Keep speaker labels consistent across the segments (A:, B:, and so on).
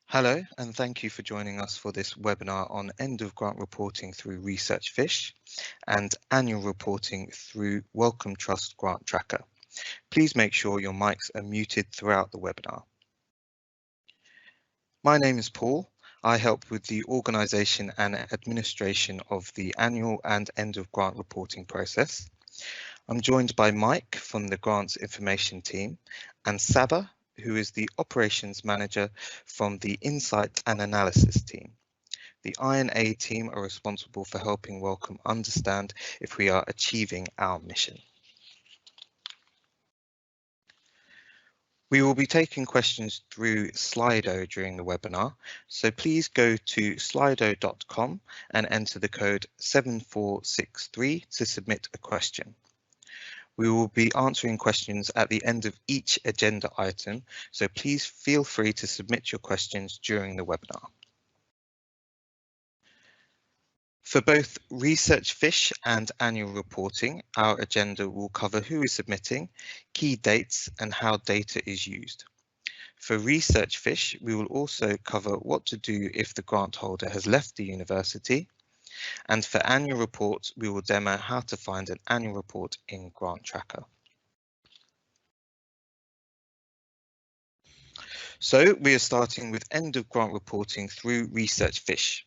A: Hello, and thank you for joining us for this webinar on end of grant reporting through Researchfish and annual reporting through Wellcome Trust Grant Tracker. Please make sure your mics are muted throughout the webinar. My name is Paul. I help with the organisation and administration of the annual and end of grant reporting process. I'm joined by Mike from the Grants Information team and Saba, who is the Operations Manager from the Insight and Analysis team. The I&A team are responsible for helping Wellcome understand if we are achieving our mission. We will be taking questions through Slido during the webinar, so please go to slido.com and enter the code 7463 to submit a question. We will be answering questions at the end of each agenda item, so please feel free to submit your questions during the webinar. For both Researchfish and annual reporting, our agenda will cover who is submitting, key dates, and how data is used. For Researchfish, we will also cover what to do if the grant holder has left the university. And for annual reports, we will demo how to find an annual report in Grant Tracker. So we are starting with end of grant reporting through Researchfish.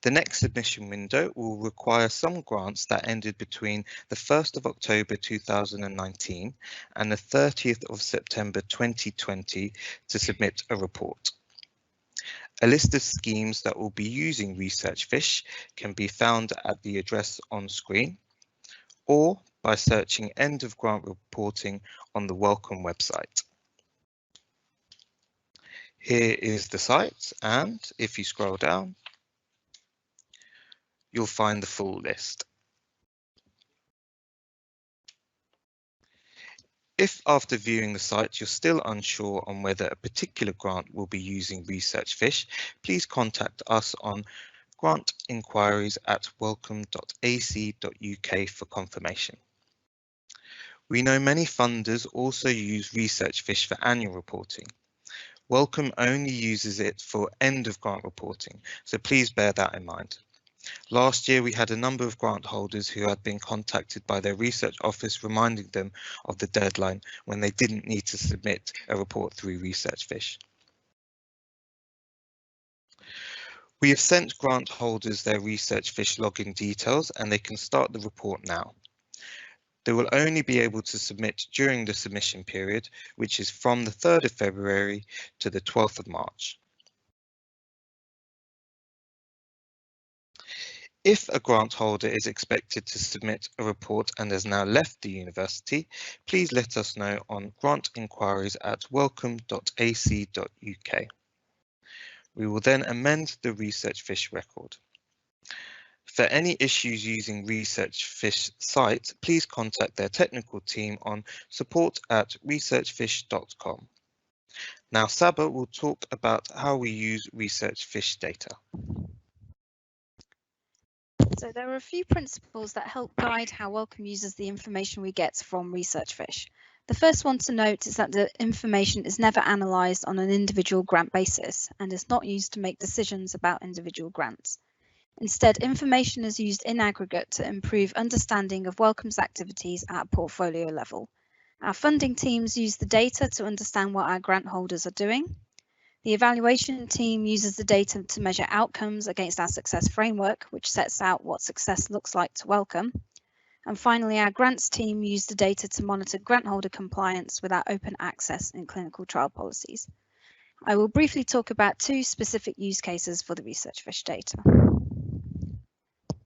A: The next submission window will require some grants that ended between the 1st of October 2019 and the 30th of September 2020 to submit a report. A list of schemes that will be using Researchfish can be found at the address on screen or by searching end of grant reporting on the Wellcome website. Here is the site, and if you scroll down, you'll find the full list. If after viewing the site you're still unsure on whether a particular grant will be using Researchfish, please contact us on grantinquiries@wellcome.ac.uk for confirmation. We know many funders also use Researchfish for annual reporting. Wellcome only uses it for end of grant reporting, so please bear that in mind. Last year, we had a number of grant holders who had been contacted by their research office reminding them of the deadline when they didn't need to submit a report through Researchfish. We have sent grant holders their Researchfish login details and they can start the report now. They will only be able to submit during the submission period, which is from the 3rd of February to the 12th of March. If a grant holder is expected to submit a report and has now left the university, please let us know on grantinquiries@wellcome.ac.uk. We will then amend the Researchfish record. For any issues using Researchfish site, please contact their technical team on support@researchfish.com. Now Saba will talk about how we use Researchfish data.
B: So there are a few principles that help guide how Wellcome uses the information we get from Researchfish. The first one to note is that the information is never analysed on an individual grant basis and is not used to make decisions about individual grants. Instead, information is used in aggregate to improve understanding of Wellcome's activities at a portfolio level. Our funding teams use the data to understand what our grant holders are doing. The evaluation team uses the data to measure outcomes against our success framework, which sets out what success looks like to Wellcome. And finally, our grants team use the data to monitor grant holder compliance with our open access and clinical trial policies. I will briefly talk about two specific use cases for the Researchfish data.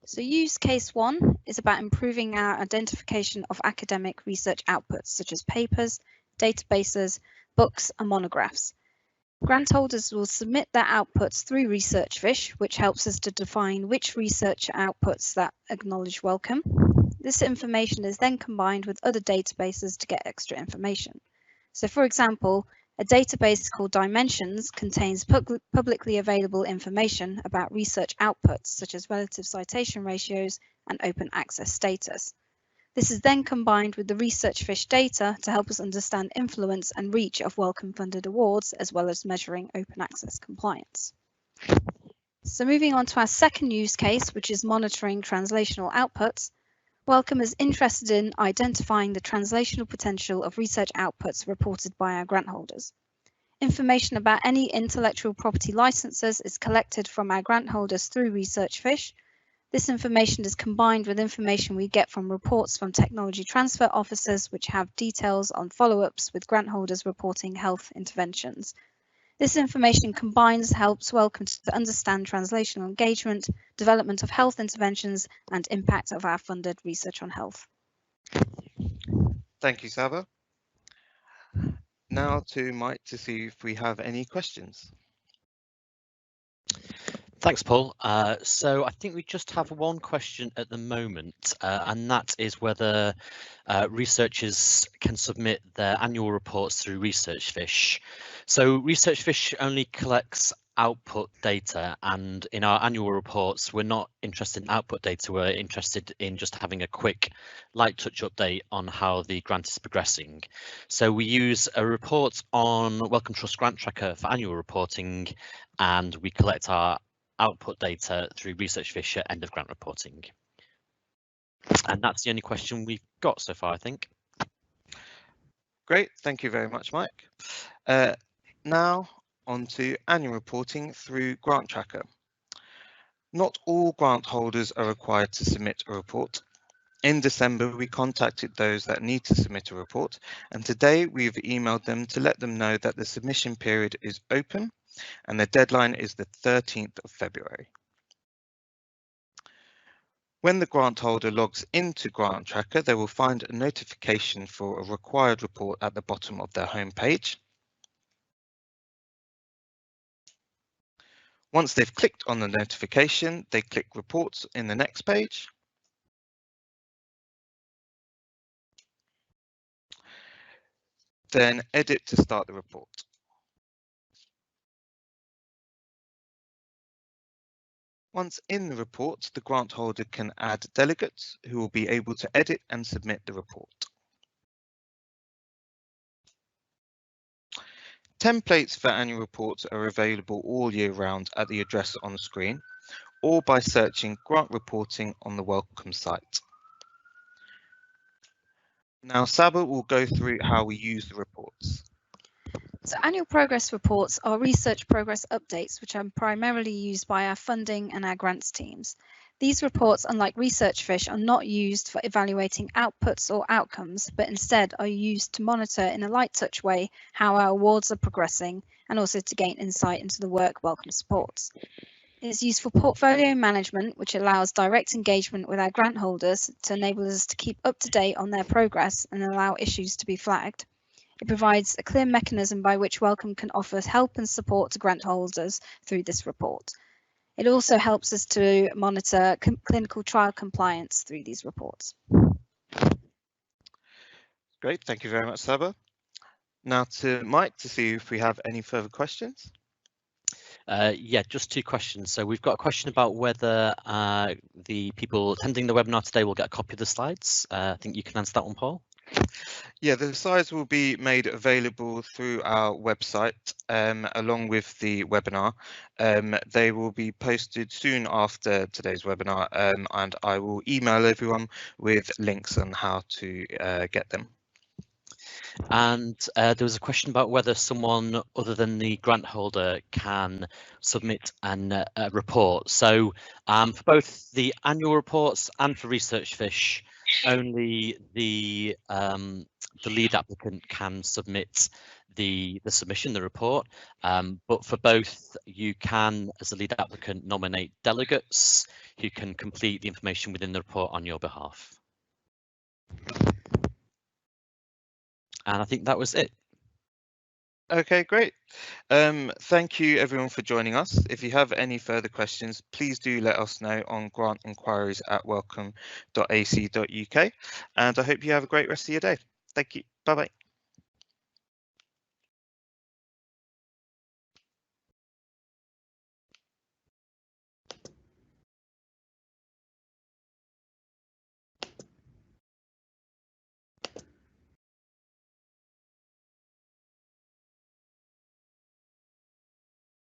B: So use case 1 is about improving our identification of academic research outputs, such as papers, databases, books, and monographs. Grant holders will submit their outputs through Researchfish, which helps us to define which research outputs that acknowledge Wellcome. This information is then combined with other databases to get extra information. So for example, a database called Dimensions contains publicly available information about research outputs, such as relative citation ratios and open access status. This is then combined with the Researchfish data to help us understand influence and reach of Wellcome funded awards, as well as measuring open access compliance. So moving on to our second use case, which is monitoring translational outputs, Wellcome is interested in identifying the translational potential of research outputs reported by our grant holders. Information about any intellectual property licenses is collected from our grant holders through Researchfish. This information is combined with information we get from reports from technology transfer officers, which have details on follow-ups with grant holders reporting health interventions. This information combines helps Wellcome to understand translational engagement, development of health interventions, and impact of our funded research on health.
A: Thank you, Saba. Now to Mike to see if we have any questions.
C: Thanks, Paul. So I think we just have one question at the moment, and that is whether researchers can submit their annual reports through Researchfish. So Researchfish only collects output data, and in our annual reports, we're not interested in output data, we're interested in just having a quick light touch update on how the grant is progressing. So we use a report on Wellcome Trust Grant Tracker for annual reporting, and we collect our output data through Researchfish at end of grant reporting. And that's the only question we've got so far, I think.
A: Great, thank you very much, Mike. Now on to annual reporting through Grant Tracker. Not all grant holders are required to submit a report. In December, we contacted those that need to submit a report, and today we've emailed them to let them know that the submission period is open and the deadline is the 13th of February. When the grant holder logs into Grant Tracker, they will find a notification for a required report at the bottom of their home page. Once they've clicked on the notification, they click Reports in the next page. Then Edit to start the report. Once in the report, the grant holder can add delegates who will be able to edit and submit the report. Templates for annual reports are available all year round at the address on the screen, or by searching grant reporting on the Wellcome site. Now Saba will go through how we use the reports.
B: So annual progress reports are research progress updates, which are primarily used by our funding and our grants teams. These reports, unlike Researchfish, are not used for evaluating outputs or outcomes, but instead are used to monitor in a light touch way how our awards are progressing, and also to gain insight into the work Wellcome supports. It's used for portfolio management, which allows direct engagement with our grant holders to enable us to keep up to date on their progress and allow issues to be flagged. It provides a clear mechanism by which Wellcome can offer help and support to grant holders through this report. It also helps us to monitor clinical trial compliance through these reports.
A: Great, thank you very much, Saba. Now to Mike to see if we have any further questions.
C: Yeah, just two questions. So we've got a question about whether the people attending the webinar today will get a copy of the slides. I think you can answer that one, Paul.
A: Yeah, the slides will be made available through our website along with the webinar. They will be posted soon after today's webinar, and I will email everyone with links on how to get them.
C: And there was a question about whether someone other than the grant holder can submit a report. So for both the annual reports and for Researchfish, only the lead applicant can submit the submission, the report. But for both, you can, as the lead applicant, nominate delegates who can complete the information within the report on your behalf. And I think that was it.
A: Okay, great. Thank you everyone for joining us. If you have any further questions, please do let us know on grantinquiries@wellcome.ac.uk, and I hope you have a great rest of your day. Thank you. Bye-bye.